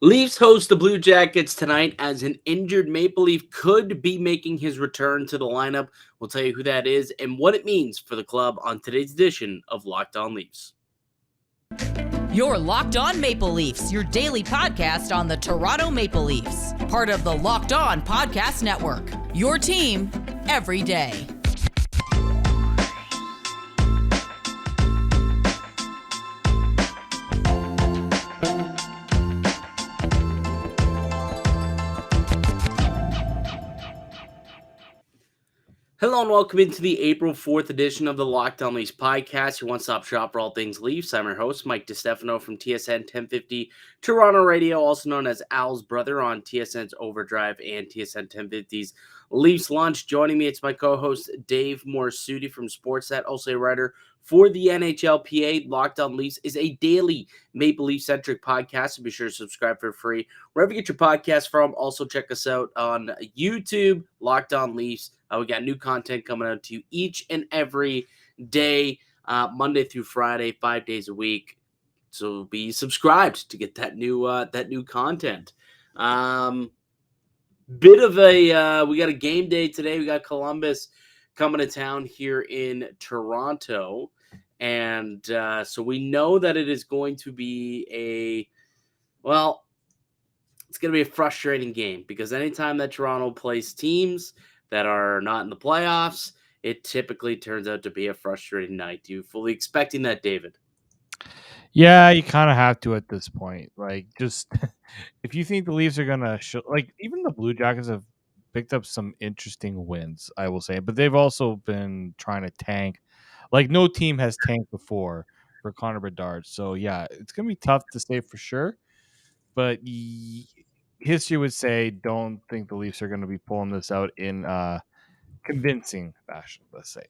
Leafs host the Blue Jackets tonight as an injured Maple Leaf could be making his return to the lineup. We'll tell you who that is and what it means for the club on today's edition of Locked On Leafs. You're Locked On Maple Leafs, your daily podcast on the Toronto Maple Leafs. Part of the Locked On Podcast Network. Your team every day. Hello and welcome into the April 4th edition of the Locked On Leafs podcast, your one-stop shop for all things Leafs. I'm your host, Mike DiStefano from TSN 1050 Toronto Radio, also known as Al's brother on TSN's Overdrive and TSN 1050's Leafs Lunch. Joining me, it's my co-host, Dave Morassutti from Sportsnet, also a writer for the NHLPA. Locked On Leafs is a daily Maple Leaf-centric podcast, so be sure to subscribe for free wherever you get your podcast from. Also, check us out on YouTube, Locked On Leafs. We got new content coming out to you each and every day, Monday through Friday, 5 days a week. So be subscribed to get that new content. Bit of a we got a game day today. We got Columbus coming to town here in Toronto, and so we know that it is going to be it's going to be a frustrating game because anytime that Toronto plays teams that are not in the playoffs, it typically turns out to be a frustrating night. Do you fully expecting that, David? Yeah, you kind of have to at this point. Like, just if you think the Leafs are gonna show, like, even the Blue Jackets have picked up some interesting wins, I will say, but they've also been trying to tank. Like, no team has tanked before for Connor Bedard. So yeah, it's gonna be tough to say for sure. But history would say, don't think the Leafs are gonna be pulling this out in convincing fashion. Let's say.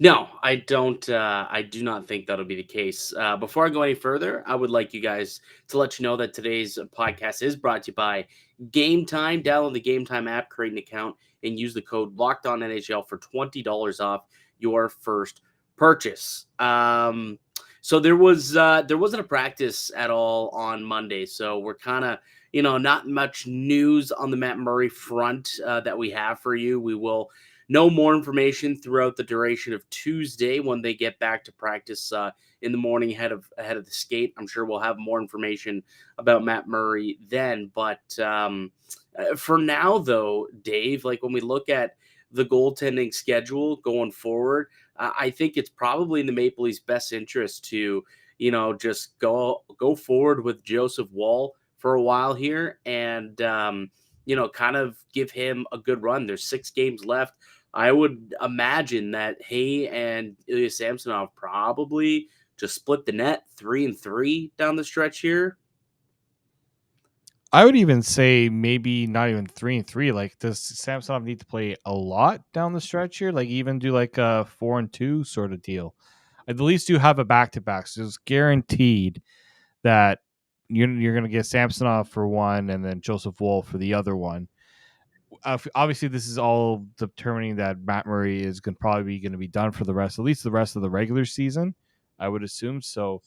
No, I don't. I do not think that'll be the case. Before I go any further, I would like you guys to let you know that today's podcast is brought to you by Game Time. Download the Game Time app, create an account, and use the code LOCKEDONNHL for $20 off your first purchase. So there wasn't a practice at all on Monday, so we're kind of not much news on the Matt Murray front that we have for you. We will know more information throughout the duration of Tuesday when they get back to practice in the morning ahead of the skate. I'm sure we'll have more information about Matt Murray then. But for now, though, Dave, like when we look at the goaltending schedule going forward, I think it's probably in the Maple Leafs' best interest to just go forward with Joseph Woll for a while here and kind of give him a good run. There's 6 games left. I would imagine that he and Ilya Samsonov probably just split the net 3-3 down the stretch here. I would even say maybe not even 3-3. Like, does Samsonov need to play a lot down the stretch here? Like, even do like a 4-2 sort of deal. At least do have a back-to-back, so it's guaranteed that you're going to get Samsonov for one, and then Joseph Woll for the other one. Obviously, this is all determining that Matt Murray is probably going to be done for at least the rest of the regular season, I would assume. So,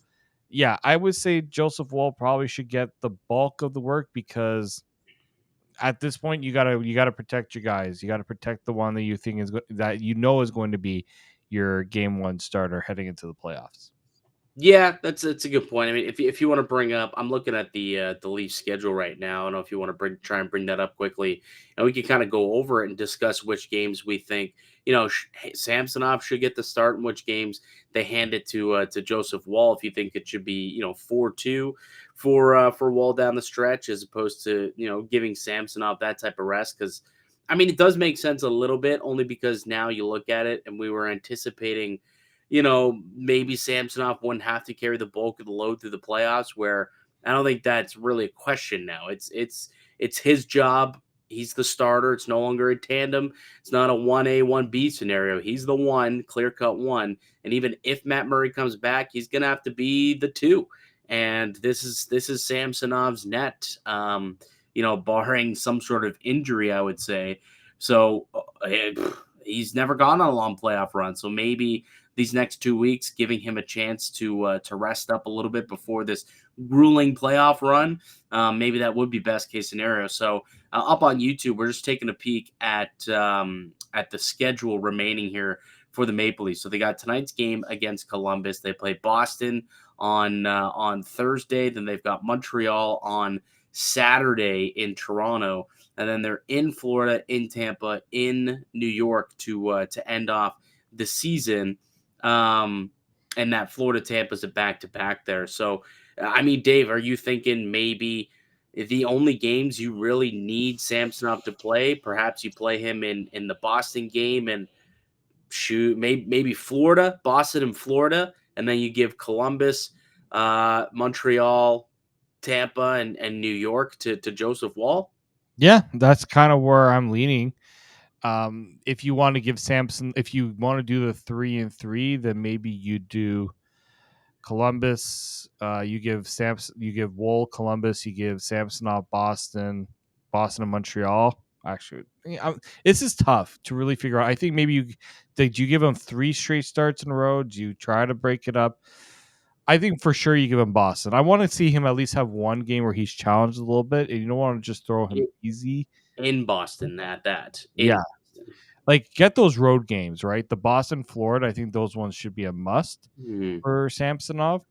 yeah, I would say Joseph Woll probably should get the bulk of the work because at this point you gotta protect your guys. You got to protect the one that you think is is going to be your game one starter heading into the playoffs. Yeah, that's a good point. I mean, if you want to bring up, I'm looking at the Leafs schedule right now. I don't know if you want to try and bring that up quickly, and we can kind of go over it and discuss which games we think Samsonov should get the start and which games they hand it to Joseph Woll. If you think it should be 4-2 for Woll down the stretch as opposed to giving Samsonov that type of rest, because I mean it does make sense a little bit only because now you look at it and we were anticipating maybe Samsonov wouldn't have to carry the bulk of the load through the playoffs, where I don't think that's really a question now. It's his job. He's the starter. It's no longer a tandem. It's not a 1A, 1B scenario. He's the one, clear-cut one. And even if Matt Murray comes back, he's going to have to be the 2. And this is Samsonov's net, barring some sort of injury, I would say. So he's never gone on a long playoff run. So maybe these next 2 weeks, giving him a chance to rest up a little bit before this grueling playoff run, maybe that would be best case scenario. So up on YouTube, we're just taking a peek at the schedule remaining here for the Maple Leafs. So they got tonight's game against Columbus. They play Boston on Thursday. Then they've got Montreal on Saturday in Toronto, and then they're in Florida, in Tampa, in New York to end off the season. And that Florida Tampa is a back-to-back there. So, I mean, Dave, are you thinking maybe the only games you really need Samsonov to play, perhaps you play him in the Boston game and shoot maybe Florida, Boston and Florida, and then you give Columbus, Montreal, Tampa, and New York to Joseph Woll? Yeah, that's kind of where I'm leaning. If you want to give Samson, if you want to do the 3-3, then maybe you do Columbus. You give Woll Columbus. You give Samsonov Boston, Boston and Montreal. Actually, this is tough to really figure out. I think maybe did you give them 3 straight starts in a row? Do you try to break it up? I think for sure you give him Boston. I want to see him at least have one game where he's challenged a little bit, and you don't want to just throw him easy. In Boston, that. In Yeah. Like, get those road games, right? The Boston, Florida, I think those ones should be a must for Samsonov.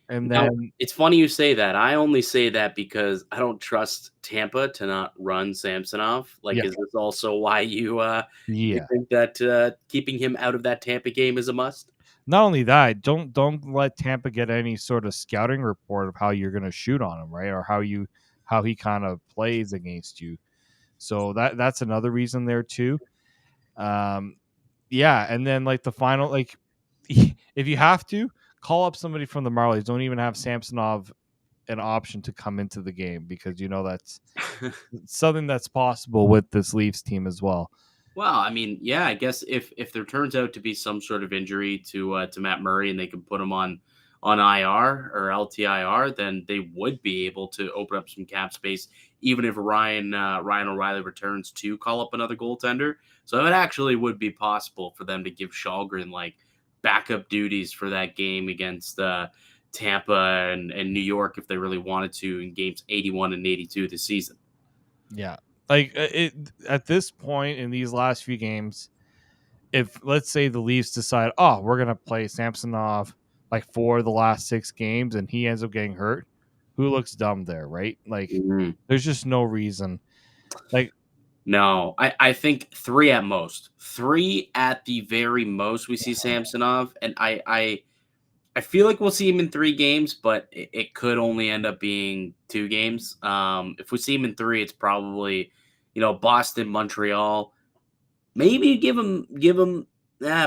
And Now, then, it's funny you say that. I only say that because I don't trust Tampa to not run Samsonov. Like, yeah, is this also why you yeah. think that keeping him out of that Tampa game is a must? Not only that, don't let Tampa get any sort of scouting report of how you're going to shoot on him, right? Or how he kind of plays against you. So that's another reason there too. Yeah, and then like the final, like if you have to call up somebody from the Marlies, don't even have Samsonov an option to come into the game because you know that's something that's possible with this Leafs team as well. Well, I mean, yeah, I guess if there turns out to be some sort of injury to Matt Murray and they can put him on IR or LTIR, then they would be able to open up some cap space, even if Ryan O'Reilly returns to call up another goaltender. So it actually would be possible for them to give Shalgren like backup duties for that game against Tampa and New York if they really wanted to in games 81 and 82 this season. Yeah. Like it at this point in these last few games, if let's say the Leafs decide, oh, we're gonna play Samsonov like for the last 6 games and he ends up getting hurt, who looks dumb there, right? Like there's just no reason. Like No, I think 3 at most. 3 at the very most we see Samsonov, and I feel like we'll see him in 3 games, but it could only end up being 2 games. If we see him in 3, it's probably, Boston, Montreal. Maybe give him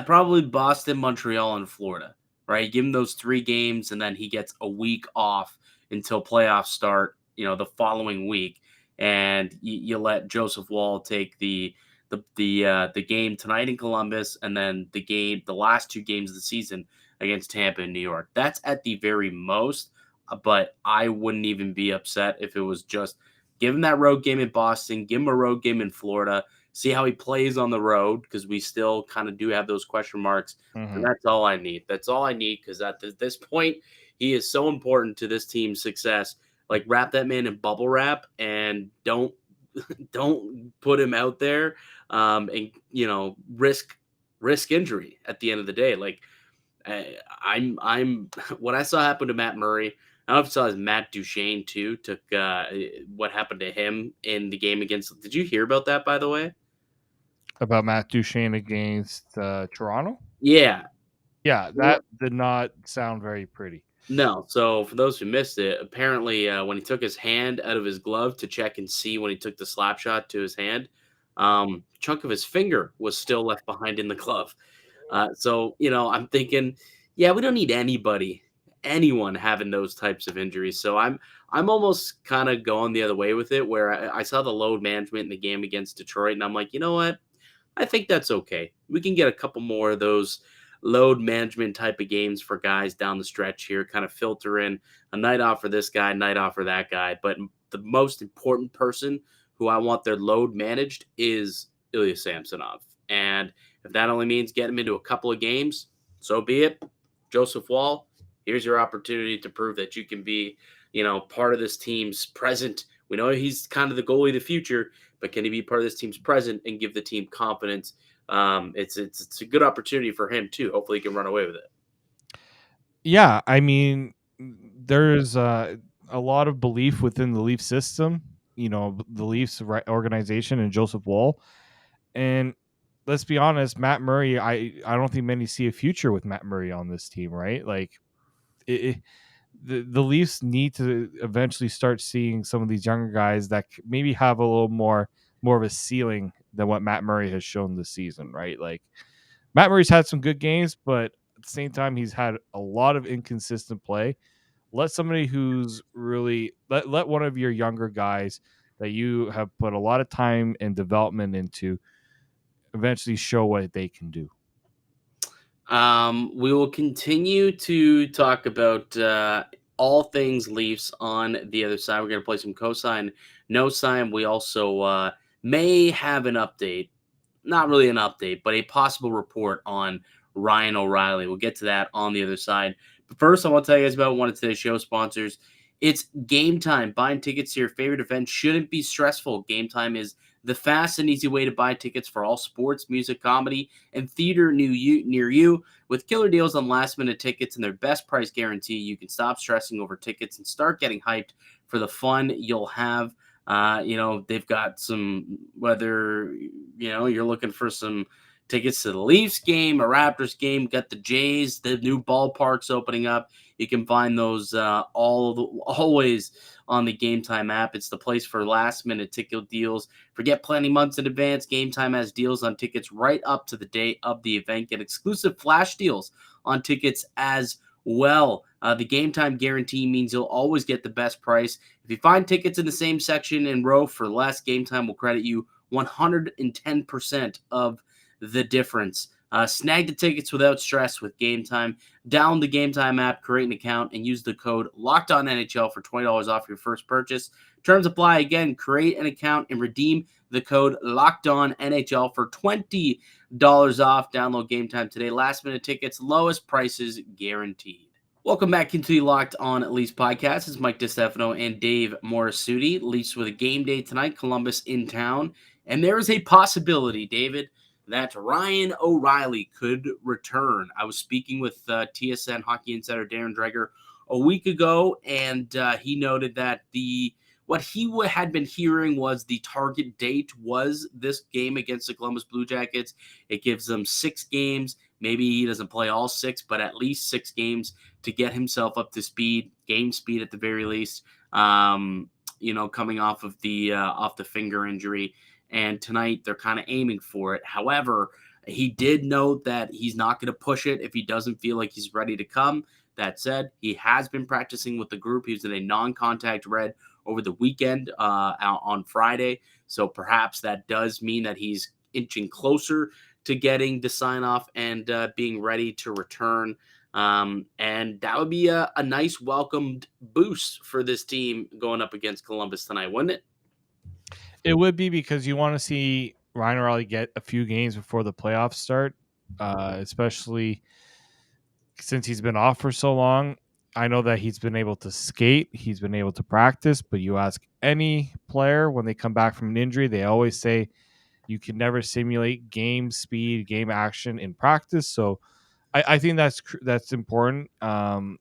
probably Boston, Montreal, and Florida, right? Give him those 3 games, and then he gets a week off until playoffs start, the following week, and you let Joseph Woll take the game tonight in Columbus, and then the last 2 games of the season against Tampa and New York. That's at the very most, but I wouldn't even be upset if it was just give him that road game in Boston, give him a road game in Florida, see how he plays on the road because we still kind of do have those question marks. And that's all I need. That's all I need because at this point, he is so important to this team's success. Like wrap that man in bubble wrap and don't put him out there and risk injury at the end of the day. Like I'm what I saw happen to Matt Murray. I don't know if you saw his Matt Duchene too took what happened to him in the game against. Did you hear about that, by the way? about Matt Duchene against Toronto? Yeah. Yeah, that did not sound very pretty. No. So for those who missed it, apparently when he took his hand out of his glove to check and see when he took the slap shot to his hand, chunk of his finger was still left behind in the glove. So I'm thinking, yeah, we don't need anyone having those types of injuries. So I'm almost kind of going the other way with it, where I saw the load management in the game against Detroit, and I'm like, you know what? I think that's okay. We can get a couple more of those load management type of games for guys down the stretch here, kind of filter in a night off for this guy, night off for that guy. But the most important person who I want their load managed is Ilya Samsonov. And if that only means getting him into a couple of games, so be it. Joseph Woll, Here's your opportunity to prove that you can be, part of this team's present. We know he's kind of the goalie of the future, but can he be part of this team's present and give the team confidence? It's a good opportunity for him too. Hopefully, he can run away with it. Yeah, I mean, there's a lot of belief within the Leaf system, the Leafs organization and Joseph Woll. And let's be honest, Matt Murray, I don't think many see a future with Matt Murray on this team, right? Like the Leafs need to eventually start seeing some of these younger guys that maybe have a little more of a ceiling than what Matt Murray has shown this season, right? Like Matt Murray's had some good games, but at the same time, he's had a lot of inconsistent play. Let somebody who's really let one of your younger guys that you have put a lot of time and development into eventually show what they can do. We will continue to talk about all things Leafs on the other side. We're going to play some cosign, no sign. We also may have an update, not really an update, but a possible report on Ryan O'Reilly. We'll get to that on the other side. But first, I want to tell you guys about one of today's show sponsors. It's Game Time. Buying tickets to your favorite event shouldn't be stressful. Game Time is the fast and easy way to buy tickets for all sports, music, comedy, and theater near you. With killer deals on last-minute tickets and their best price guarantee, you can stop stressing over tickets and start getting hyped for the fun you'll have. They've got some, whether, you're looking for some tickets to the Leafs game, a Raptors game, got the Jays, the new ballparks opening up. You can find those always on the Game Time app. It's the place for last-minute ticket deals. Forget planning months in advance. Game Time has deals on tickets right up to the day of the event. Get exclusive flash deals on tickets as well. The Game Time guarantee means you'll always get the best price. If you find tickets in the same section and row for less, Game Time will credit you 110% of the difference. Snag the tickets without stress with Game Time. Download the Game Time app, create an account, and use the code LOCKEDONNHL for $20 off your first purchase. Terms apply. Again, create an account and redeem the code LOCKEDONNHL for $20 off. Download Game Time today. Last minute tickets, lowest prices guaranteed. Welcome back into the Locked On Leafs podcast. It's Mike DiStefano and Dave Morassutti. Leafs with a game day tonight. Columbus in town. And there is a possibility, David, that Ryan O'Reilly could return. I was speaking with TSN Hockey Insider Darren Dreger a week ago, and he noted that what he had been hearing was the target date was this game against the Columbus Blue Jackets. It gives them 6 games. Maybe he doesn't play all 6, but at least 6 games to get himself up to speed, game speed at the very least. Coming off of the finger injury. And tonight they're kind of aiming for it. However, he did note that he's not going to push it if he doesn't feel like he's ready to come. That said, he has been practicing with the group. He was in a non-contact red over the weekend on Friday. So perhaps that does mean that he's inching closer to getting the sign-off and being ready to return. And that would be a nice welcomed boost for this team going up against Columbus tonight, wouldn't it? It would be, because you want to see Ryan O'Reilly get a few games before the playoffs start, especially since he's been off for so long. I know that he's been able to skate, he's been able to practice, but you ask any player when they come back from an injury, they always say you can never simulate game speed, game action in practice. So I think that's important. And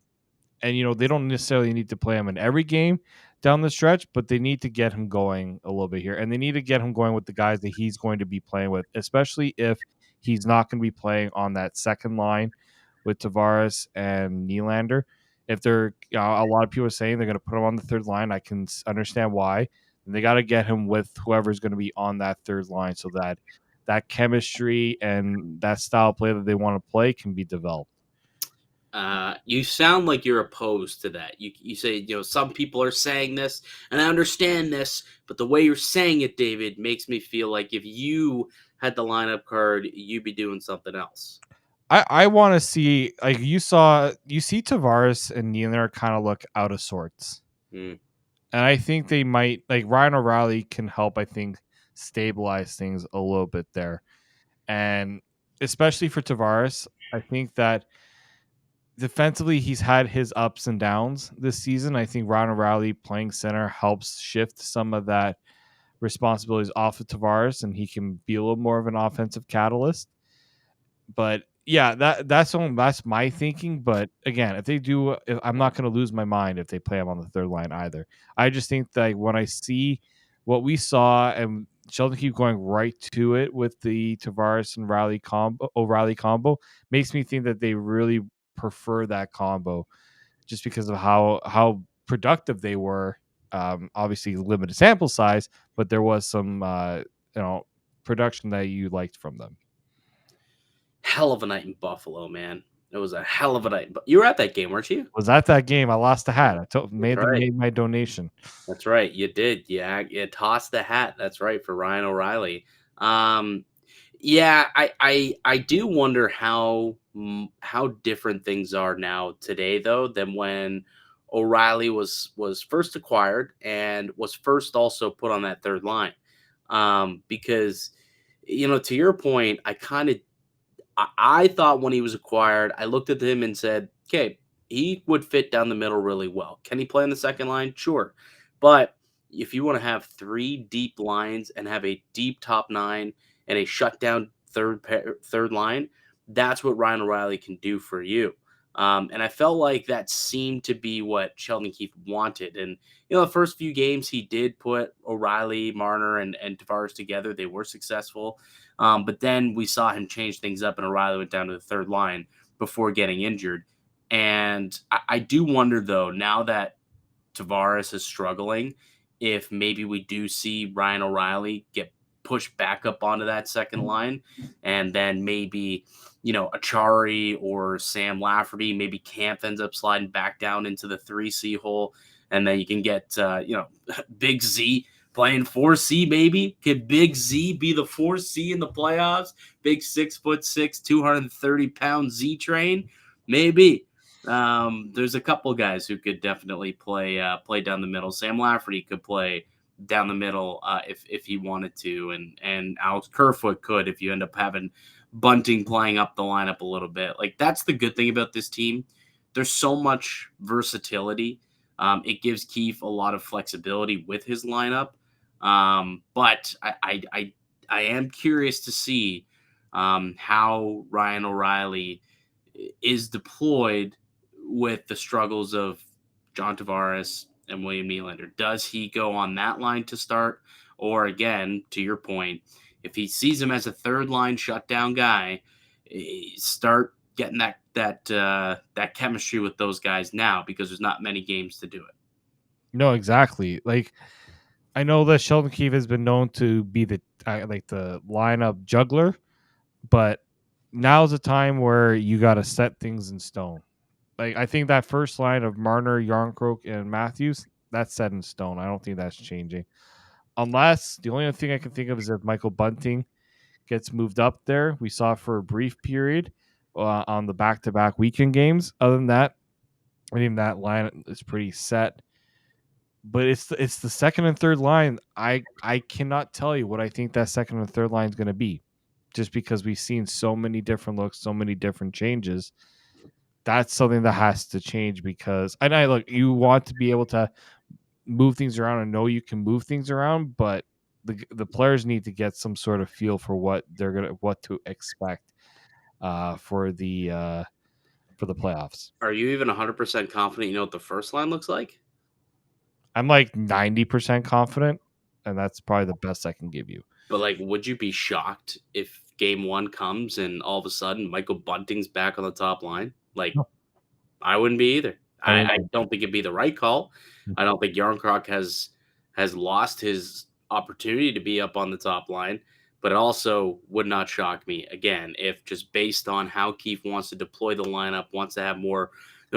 they don't necessarily need to play him in every game down the stretch, but they need to get him going a little bit here, and they need to get him going with the guys that he's going to be playing with, especially if he's not going to be playing on that second line with Tavares and Nylander. If they're, a lot of people are saying they're going to put him on the third line, I can understand why. And they got to get him with whoever's going to be on that third line, so that chemistry and that style of play that they want to play can be developed. You sound like you're opposed to that. You say, some people are saying this, and I understand this, but the way you're saying it, David, makes me feel like if you had the lineup card, you'd be doing something else. I want to see, like you see Tavares and Nylander kind of look out of sorts. Mm. And I think they might, like Ryan O'Reilly can help, I think, stabilize things a little bit there. And especially for Tavares, I think that defensively, he's had his ups and downs this season. I think Ryan O'Reilly playing center helps shift some of that responsibilities off of Tavares, and he can be a little more of an offensive catalyst. But yeah, that's my thinking. But again, if they do, I'm not going to lose my mind if they play him on the third line either. I just think that when I see what we saw and Sheldon keep going right to it with the Tavares and O'Reilly combo makes me think that they really prefer that combo just because of how productive they were. Obviously, limited sample size, but there was some production that you liked from them. Hell of a night in Buffalo, man. It was a hell of a night. But you were at that game, weren't you? Was at that game. I lost the hat. That's right. Made my donation. That's right. You did. Yeah, you tossed the hat. That's right, for Ryan O'Reilly. Yeah, I do wonder how different things are now today, though, than when O'Reilly was first acquired and was first also put on that third line. Because to your point, I thought when he was acquired, I looked at him and said, okay, he would fit down the middle really well. Can he play in the second line? Sure. But if you want to have three deep lines and have a deep top nine and a shutdown third line, that's what Ryan O'Reilly can do for you. And I felt like that seemed to be what Sheldon Keefe wanted. And, the first few games he did put O'Reilly, Marner, and Tavares together. They were successful. But then we saw him change things up and O'Reilly went down to the third line before getting injured. And I do wonder, though, now that Tavares is struggling, if maybe we do see Ryan O'Reilly get pushed back up onto that second line, and then maybe, Achari or Sam Lafferty, maybe Camp ends up sliding back down into the 3C hole, and then you can get, Big Z playing 4C, maybe. Could Big Z be the 4C in the playoffs? Big 6'6", 230-pound Z train? Maybe. There's a couple guys who could definitely play down the middle. Sam Lafferty could play down the middle if he wanted to, and Alex Kerfoot could if you end up having Bunting playing up the lineup a little bit. Like, that's the good thing about this team. There's so much versatility. It gives Keefe a lot of flexibility with his lineup. But I am curious to see how Ryan O'Reilly is deployed with the struggles of John Tavares and William Nylander. Does he go on that line to start? Or again, to your point, if he sees him as a third line shutdown guy, start getting that chemistry with those guys now, because there's not many games to do it. No, exactly. Like, I know that Sheldon Keefe has been known to be the lineup juggler, but now's a time where you got to set things in stone. Like, I think that first line of Marner, Yarncroke, and Matthews, that's set in stone. I don't think that's changing. Unless the only other thing I can think of is if Michael Bunting gets moved up there. We saw it for a brief period on the back-to-back weekend games. Other than that, I think that line is pretty set. But it's the second and third line. I cannot tell you what I think that second and third line is going to be, just because we've seen so many different looks, so many different changes. That's something that has to change, because you want to be able to move things around and know you can move things around, but the players need to get some sort of feel for what to expect for the playoffs. Are you even 100% confident you know what the first line looks like? I'm like 90% confident, and that's probably the best I can give you. But, like, would you be shocked if game one comes and all of a sudden Michael Bunting's back on the top line? Like, No. I wouldn't be either. I don't think it'd be the right call. I don't think Yarncroc has lost his opportunity to be up on the top line, but it also would not shock me, again, if just based on how Keefe wants to deploy the lineup, wants to have more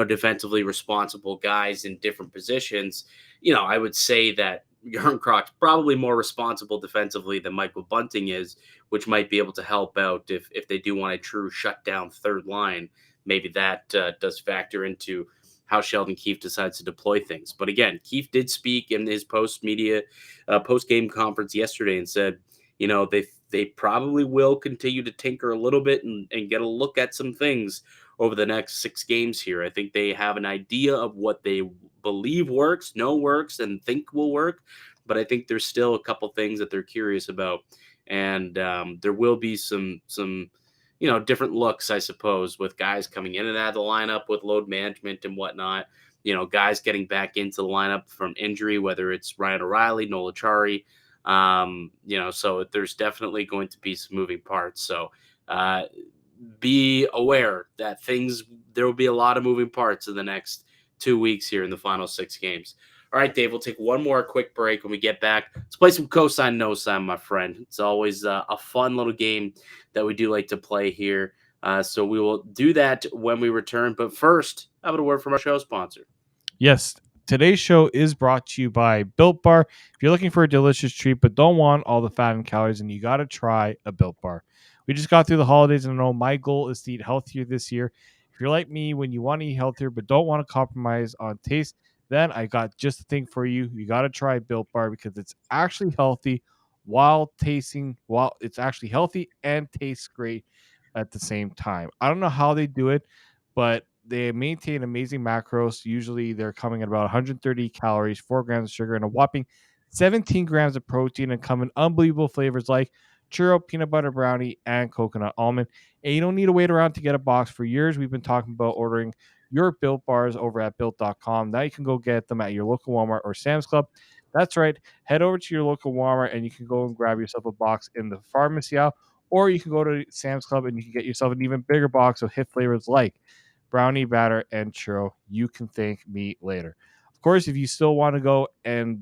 defensively responsible guys in different positions, I would say that Yarncroc's probably more responsible defensively than Michael Bunting is, which might be able to help out if they do want a true shutdown third line. Maybe that does factor into how Sheldon Keefe decides to deploy things. But again, Keefe did speak in his post-game conference yesterday and said, they probably will continue to tinker a little bit and get a look at some things over the next 6 games here. I think they have an idea of what they believe works, know works, and think will work. But I think there's still a couple things that they're curious about, and there will be some different looks, I suppose, with guys coming in and out of the lineup with load management and whatnot. Guys getting back into the lineup from injury, whether it's Ryan O'Reilly, Nola Chari. So there's definitely going to be some moving parts. So be aware that there will be a lot of moving parts in the next 2 weeks here in the final 6 games. All right, Dave, we'll take one more quick break. When we get back, let's play some cosine, no sign, my friend. It's always a fun little game that we do like to play here. So we will do that when we return. But first, how about a word from our show sponsor? Yes, today's show is brought to you by Built Bar. If you're looking for a delicious treat but don't want all the fat and calories, then you got to try a Built Bar. We just got through the holidays, and I know my goal is to eat healthier this year. If you're like me, when you want to eat healthier but don't want to compromise on taste, then I got just the thing for you. You got to try Built Bar because it's actually healthy while it's actually healthy and tastes great at the same time. I don't know how they do it, but they maintain amazing macros. Usually they're coming at about 130 calories, 4 grams of sugar, and a whopping 17 grams of protein, and come in unbelievable flavors like churro, peanut butter brownie, and coconut almond. And you don't need to wait around to get a box. For years, we've been talking about ordering your Built Bars over at Built.com. Now you can go get them at your local Walmart or Sam's Club. That's right. Head over to your local Walmart and you can go and grab yourself a box in the pharmacy aisle, or you can go to Sam's Club and you can get yourself an even bigger box of hit flavors like brownie batter and churro. You can thank me later. Of course, if you still want to go and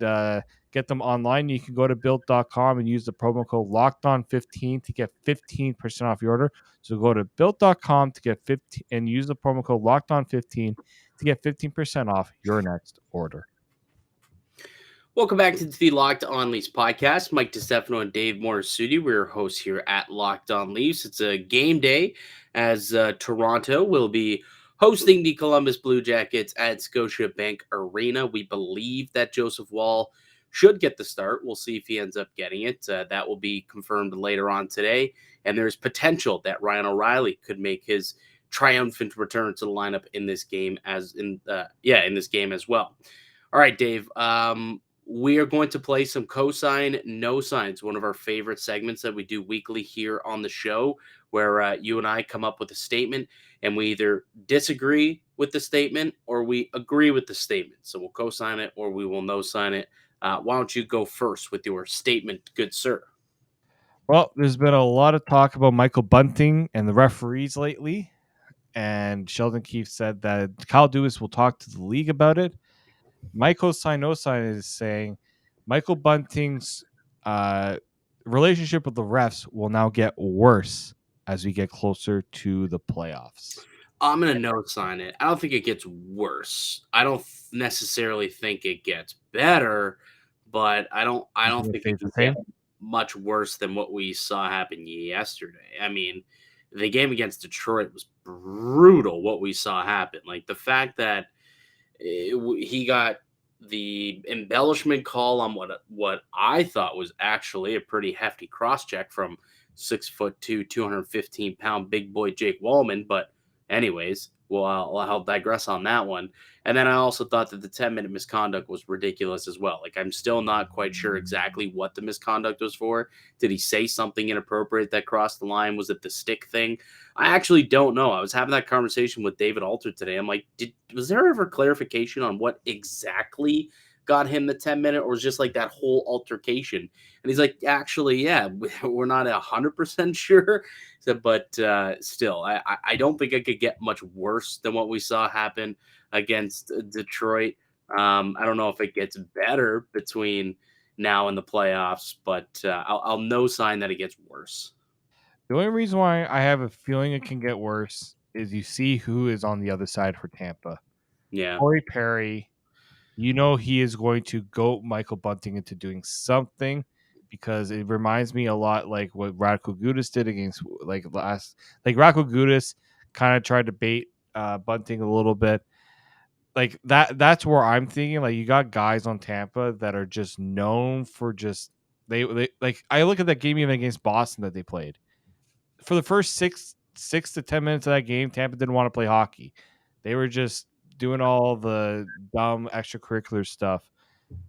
get them online, you can go to built.com and use the promo code LOCKEDON15 to get 15% off your order. So go to built.com to get 15 and use the promo code LOCKEDON15 to get 15% off your next order. Welcome back to the Locked On Leafs podcast. Mike DiStefano and David Morassutti. We're hosts here at Locked On Leafs. It's a game day as Toronto will be hosting the Columbus Blue Jackets at Scotiabank Arena. We believe that Joseph Woll should get the start. We'll see if he ends up getting it. That will be confirmed later on today. And there's potential that Ryan O'Reilly could make his triumphant return to the lineup in this game in this game as well. All right, Dave. We are going to play some cosine, no signs, one of our favorite segments that we do weekly here on the show, where you and I come up with a statement and we either disagree with the statement or we agree with the statement. So we'll cosign it or we will no sign it. Why don't you go first with your statement, good sir? Well, there's been a lot of talk about Michael Bunting and the referees lately. And Sheldon Keefe said that Kyle Dubas will talk to the league about it. Michael Sign is saying Michael Bunting's relationship with the refs will now get worse as we get closer to the playoffs. I'm going to no sign it. I don't think it gets worse. I don't necessarily think it gets better, but I don't think it gets much worse than what we saw happen yesterday. I mean, the game against Detroit was brutal, what we saw happen. Like the fact that he got the embellishment call on what I thought was actually a pretty hefty cross check from 6'2", 215-pound big boy Jake Wallman. But anyways, well, I'll digress on that one. And then I also thought that the 10-minute misconduct was ridiculous as well. Like, I'm still not quite sure exactly what the misconduct was for. Did he say something inappropriate that crossed the line? Was it the stick thing? I actually don't know. I was having that conversation with David Alter today. I'm like, was there ever clarification on what exactly got him the 10-minute, or was just like that whole altercation? And he's like, actually, yeah, we're not 100% sure. So, but still, I don't think it could get much worse than what we saw happen against Detroit. I don't know if it gets better between now and the playoffs, but I'll no sign that it gets worse. The only reason why I have a feeling it can get worse is you see who is on the other side for Tampa. Yeah. Corey Perry, he is going to goat Michael Bunting into doing something, because it reminds me a lot like what Radko Gudas did against Radko Gudas kind of tried to bait Bunting a little bit. Like that's where I'm thinking, like, you got guys on Tampa that are just known for they like, I look at that game even against Boston that they played. For the first 6 to 10 minutes of that game, Tampa didn't want to play hockey. They were just doing all the dumb extracurricular stuff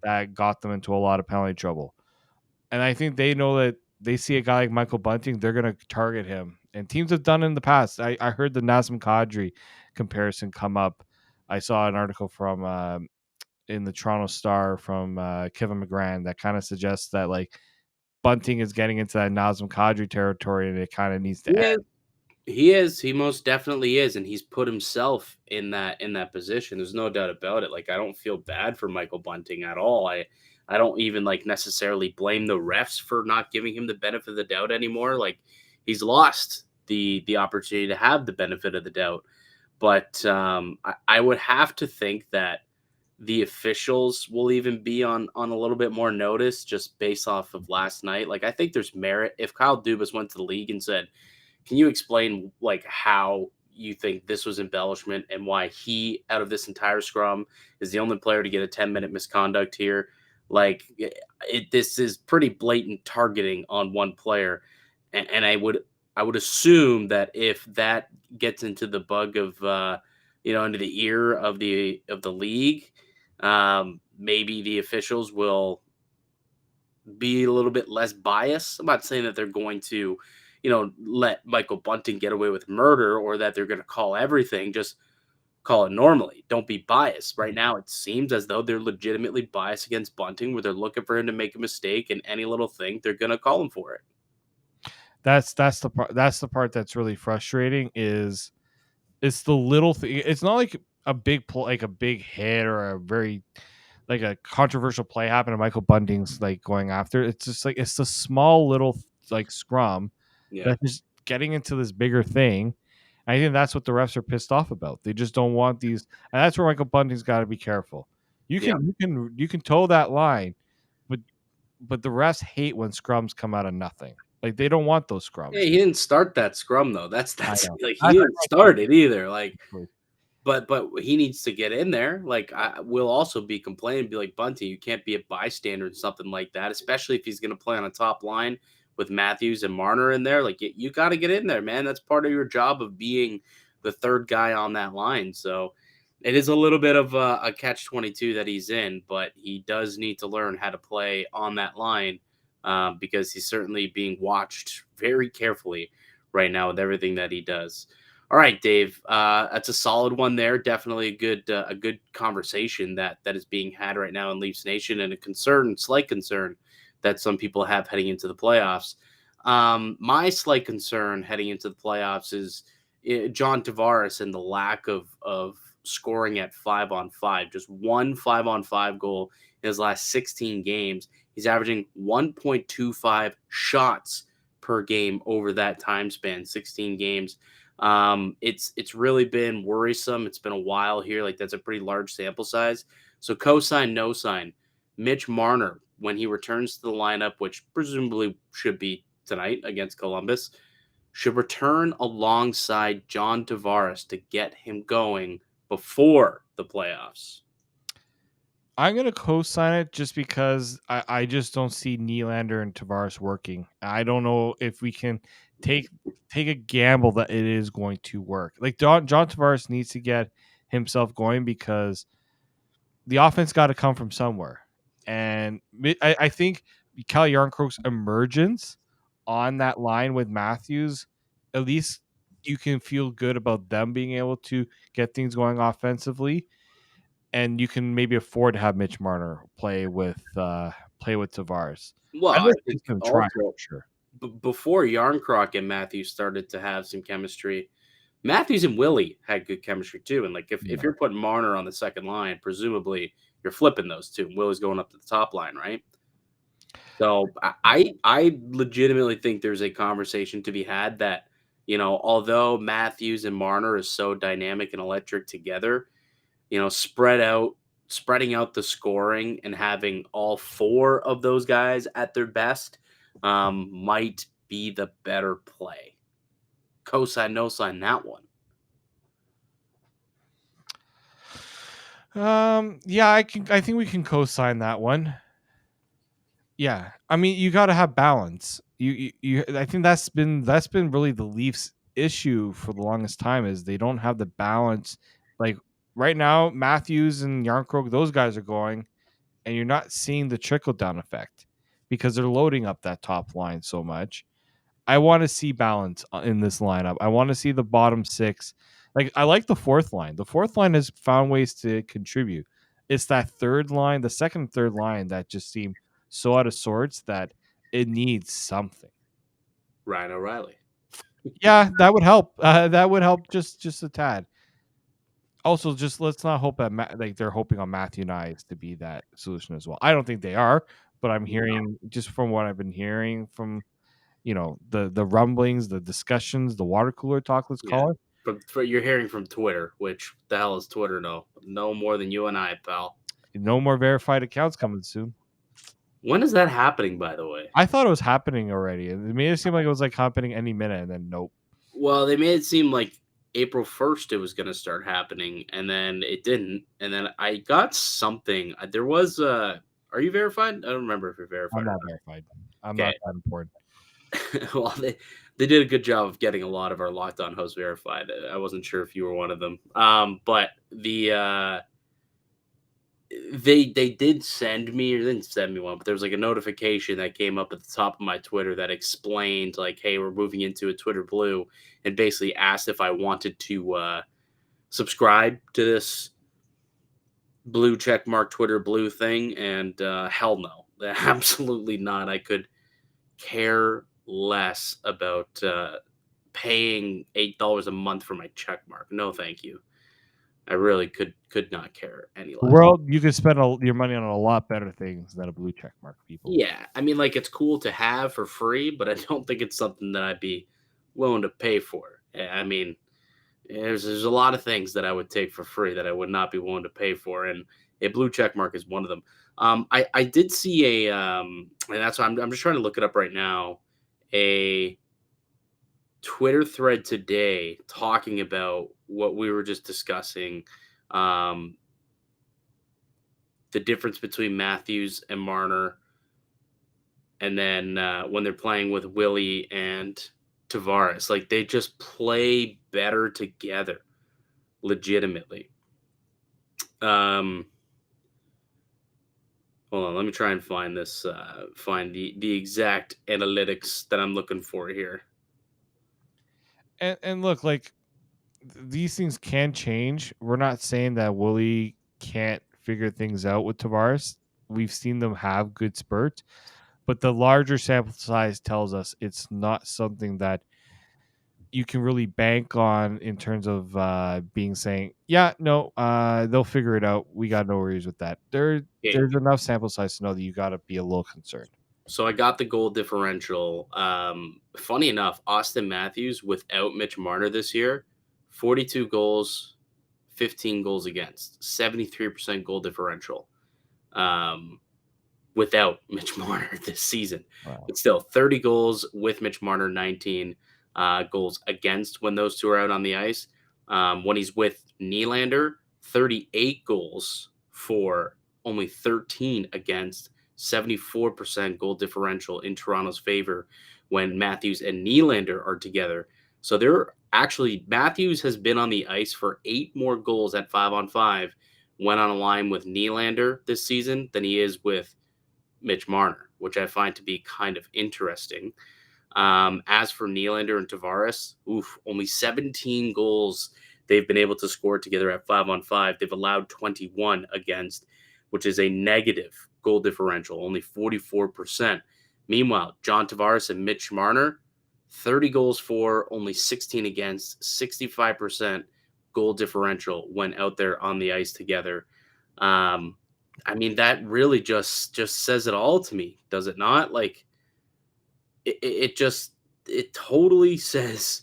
that got them into a lot of penalty trouble. And I think they know that they see a guy like Michael Bunting, they're going to target him. And teams have done it in the past. I heard the Nazem Kadri comparison come up. I saw an article from in the Toronto Star from Kevin McGran that kind of suggests that like Bunting is getting into that Nazem Kadri territory, and it kind of needs to end. He is. He most definitely is, and he's put himself in that position. There's no doubt about it. Like I don't feel bad for Michael Bunting at all. I don't even like necessarily blame the refs for not giving him the benefit of the doubt anymore. Like he's lost the opportunity to have the benefit of the doubt. But I would have to think that the officials will even be on a little bit more notice just based off of last night. Like I think there's merit if Kyle Dubas went to the league and said, can you explain like how you think this was embellishment and why he, out of this entire scrum, is the only player to get a 10-minute misconduct here? Like this is pretty blatant targeting on one player, and I would assume that if that gets into the bug of into the ear of the league, maybe the officials will be a little bit less biased. I'm not saying that they're going to, let Michael Bunting get away with murder or that they're going to call everything. Just call it normally. Don't be biased. Right now, it seems as though they're legitimately biased against Bunting, where they're looking for him to make a mistake, and any little thing they're going to call him for it. That's the part. That's the part that's really frustrating. Is it's the little thing. It's not like a big like a big hit or a very like a controversial play happened and Michael Bunting's like going after. It's just like it's the small little like scrum Yeah. that's just getting into this bigger thing. I think that's what the refs are pissed off about. They just don't want these, and that's where Michael Bunting's got to be careful. Yeah. You can toe that line, but the refs hate when scrums come out of nothing. Like they don't want those scrums. Yeah, he didn't start that scrum though. That's I know. like he didn't start it either. Like, but he needs to get in there. Like I will also be complaining, be like Bunty, you can't be a bystander and something like that, especially if he's going to play on a top line with Matthews and Marner in there. Like you got to get in there, man. That's part of your job of being the third guy on that line. So it is a little bit of a catch-22 that he's in, but he does need to learn how to play on that line because he's certainly being watched very carefully right now with everything that he does. All right, Dave, that's a solid one there. Definitely a good conversation that is being had right now in Leafs Nation, and a slight concern that some people have heading into the playoffs. My slight concern heading into the playoffs is John Tavares and the lack of scoring at 5-on-5. Just one 5-on-5 goal in his last 16 games. He's averaging 1.25 shots per game over that time span, 16 games. It's really been worrisome. It's been a while here. Like that's a pretty large sample size. So cosign, no sign. Mitch Marner, when he returns to the lineup, which presumably should be tonight against Columbus, should return alongside John Tavares to get him going before the playoffs. I'm going to co-sign it just because I just don't see Nylander and Tavares working. I don't know if we can take a gamble that it is going to work. Like John Tavares needs to get himself going because the offense got to come from somewhere. And I think Cal Yarncroke's emergence on that line with Matthews, at least you can feel good about them being able to get things going offensively. And you can maybe afford to have Mitch Marner play with Tavares. Well, I I think he's think going to try also for sure. before Yarncroc and Matthews started to have some chemistry, Matthews and Willie had good chemistry too. And like if you're putting Marner on the second line, presumably you're flipping those two. Willie's going up to the top line, right? So I legitimately think there's a conversation to be had that, although Matthews and Marner is so dynamic and electric together, spreading out the scoring and having all four of those guys at their best might be the better play. Cosign, no sign that one. Yeah, I think we can co-sign that one. Yeah, I mean you got to have balance. You I think that's been really the Leafs issue for the longest time is they don't have the balance. Like right now, Matthews and Yarncroke, those guys are going, and you're not seeing the trickle down effect because they're loading up that top line so much. I want to see balance in this lineup. I want to see the bottom six. Like I like the fourth line. The fourth line has found ways to contribute. It's that third line, the second and third line that just seem so out of sorts that it needs something. Ryan O'Reilly. Yeah, that would help. That would help just a tad. Also, just let's not hope that like they're hoping on Matthew Nyes to be that solution as well. I don't think they are, but I'm hearing just from what I've been hearing from the rumblings, the discussions, the water cooler talk. Let's Yeah. call it. From you're hearing from Twitter, which the hell is Twitter? No more than you and I, pal. No more verified accounts coming soon. When is that happening, by the way? I thought it was happening already, and it made it seem like it was like happening any minute, and then nope. Well, they made it seem like April 1st it was going to start happening, and then it didn't. And then I got something. There was are you verified? I don't remember if you're verified. I'm not verified. I'm not that important. Well, they did a good job of getting a lot of our Locked On hosts verified. I wasn't sure if you were one of them. But the they did send me, or didn't send me one, but there was like a notification that came up at the top of my Twitter that explained like, hey, we're moving into a Twitter Blue, and basically asked if I wanted to subscribe to this blue check mark Twitter Blue thing, and hell no, absolutely not. I could care less about paying $8 a month for my check mark. No, thank you. I really could not care any less. World, you could spend your money on a lot better things than a blue check mark, people. Yeah, I mean, like, it's cool to have for free, but I don't think it's something that I'd be willing to pay for. I mean, there's a lot of things that I would take for free that I would not be willing to pay for, and a blue check mark is one of them. I did see and that's why I'm just trying to look it up right now. A Twitter thread today talking about what we were just discussing, the difference between Matthews and Marner, and then when they're playing with Willie and Tavares, like they just play better together, legitimately. Hold on, let me try and find this. Find the exact analytics that I'm looking for here. And look, like these things can change. We're not saying that Willie can't figure things out with Tavares. We've seen them have good spurts, but the larger sample size tells us it's not something that you can really bank on in terms of being saying, yeah, no, they'll figure it out. We got no worries with that. There's enough sample size to know that you got to be a little concerned. So I got the goal differential. Funny enough, Austin Matthews without Mitch Marner this year, 42 goals, 15 goals against, 73% goal differential. Without Mitch Marner this season. Wow. But still, 30 goals with Mitch Marner, 19 goals against when those two are out on the ice. When he's with Nylander, 38 goals for only 13 against, 74% goal differential in Toronto's favor when Matthews and Nylander are together. So they're actually, Matthews has been on the ice for 8 more goals at 5-on-5 when on a line with Nylander this season than he is with Mitch Marner, which I find to be kind of interesting. As for Nylander and Tavares, only 17 goals they've been able to score together at 5-on-5. They've allowed 21 against, which is a negative goal differential, only 44%. Meanwhile, John Tavares and Mitch Marner, 30 goals for, only 16 against, 65% goal differential when out there on the ice together. I mean, that really just says it all to me, does it not? Like, it totally says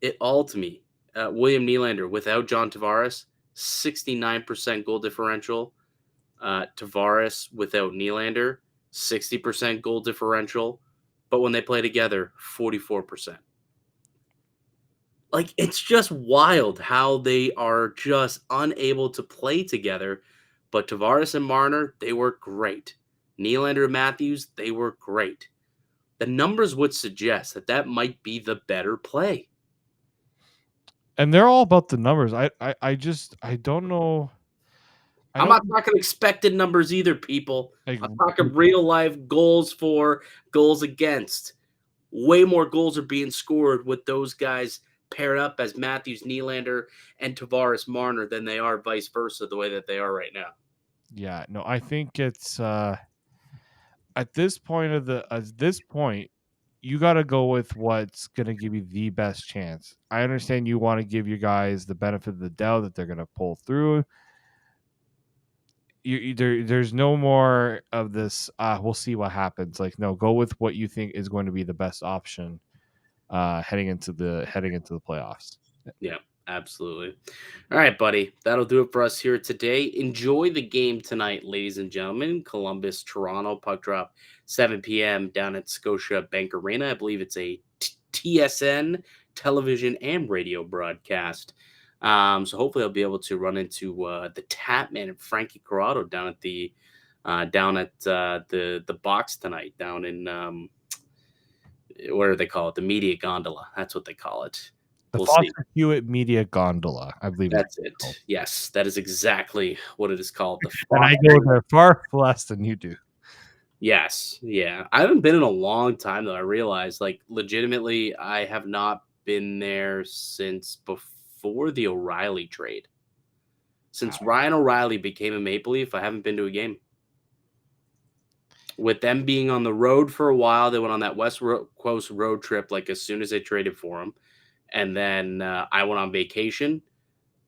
it all to me. William Nylander without John Tavares, 69% goal differential. Tavares without Nylander, 60% goal differential. But when they play together, 44%. Like, it's just wild how they are just unable to play together. But Tavares and Marner, they work great. Nylander and Matthews, they work great. The numbers would suggest that might be the better play. And they're all about the numbers. I don't know. I I'm don't not talking expected numbers either, people. like I'm talking real life goals for, goals against. Way more goals are being scored with those guys paired up as Matthews, Nylander, and Tavares Marner than they are vice versa, the way that they are right now. Yeah, no, I think it's at this point you got to go with what's going to give you the best chance. I understand you want to give your guys the benefit of the doubt that they're going to pull through. There's no more of this. We'll see what happens. Like, no, go with what you think is going to be the best option heading into the playoffs. Yeah, absolutely. All right, buddy. That'll do it for us here today. Enjoy the game tonight, ladies and gentlemen. Columbus, Toronto, puck drop 7 p.m. down at Scotia Bank Arena. I believe it's a TSN television and radio broadcast. So hopefully I'll be able to run into the Tapman and Frankie Corrado down at the the box tonight down in what do they call it? The media gondola. That's what they call it. The We'll see. Foster Hewitt Media Gondola, I believe. That's it. Yes, that is exactly what it is called. The And I Foster. go there far less than you do. Yes, yeah. I haven't been in a long time though. I realized, like, legitimately, I have not been there since before the O'Reilly trade. Since Ryan O'Reilly became a Maple Leaf, I haven't been to a game. With them being on the road for a while, they went on that West Coast road trip like as soon as they traded for him, and then I went on vacation,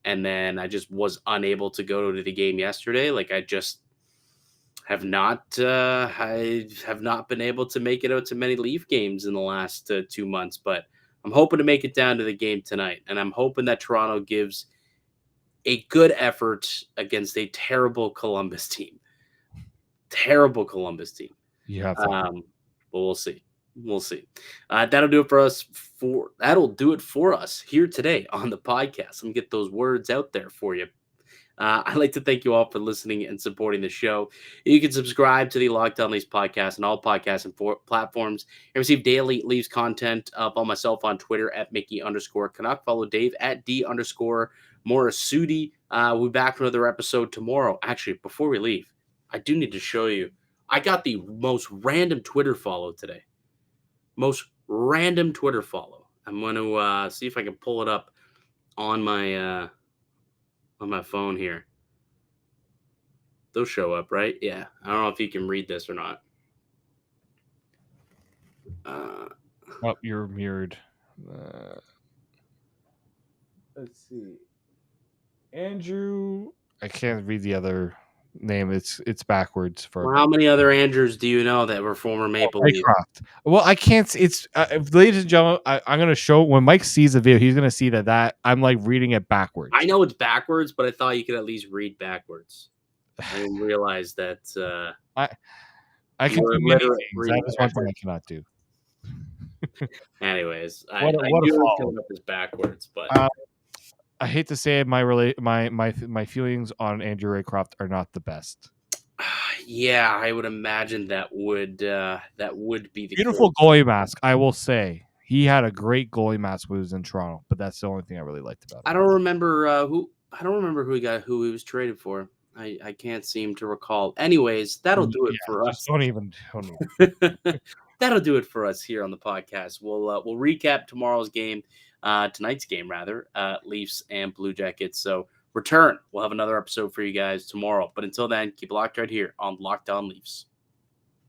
and then I just was unable to go to the game yesterday. Like I just I have not been able to make it out to many Leaf games in the last 2 months, but I'm hoping to make it down to the game tonight, and I'm hoping that Toronto gives a good effort against a terrible Columbus team. Terrible Columbus team. Yeah. But we'll see. We'll see. That'll do it for us. That'll do it for us here today on the podcast. Let me get those words out there for you. I'd like to thank you all for listening and supporting the show. You can subscribe to the Locked On Leafs podcast and all podcasts and platforms and receive daily Leafs content. Follow myself on Twitter at Mickey_Canuck. Follow Dave at D_Morassutti. We'll be back for another episode tomorrow. Actually, before we leave, I do need to show you. I got the most random Twitter follow today. Most random Twitter follow. I'm going to see if I can pull it up on my phone here. They'll show up, right? Yeah. I don't know if you can read this or not. Oh, you're mirrored. Let's see. Andrew. I can't read the other name. It's backwards for. Well, how many other Andrews do you know that were former Maple Leafs? Well, I can't. It's ladies and gentlemen. I'm gonna show when Mike sees the video. He's gonna see that I'm like reading it backwards. I know it's backwards, but I thought you could at least read backwards. I didn't realize that. I can do literally. That is one thing I cannot do. Anyways, I what knew a it was up as backwards, but I hate to say it, my feelings on Andrew Raycroft are not the best. Yeah, I would imagine that would be the beautiful goalie mask. I will say he had a great goalie mask when he was in Toronto, but that's the only thing I really liked about it. I don't remember who he was traded for. I can't seem to recall. Anyways, that'll do it for us. Don't even. That'll do it for us here on the podcast. We'll recap tomorrow's game, tonight's game rather, Leafs and Blue Jackets. So return. We'll have another episode for you guys tomorrow. But until then, keep it locked right here on Locked On Leafs.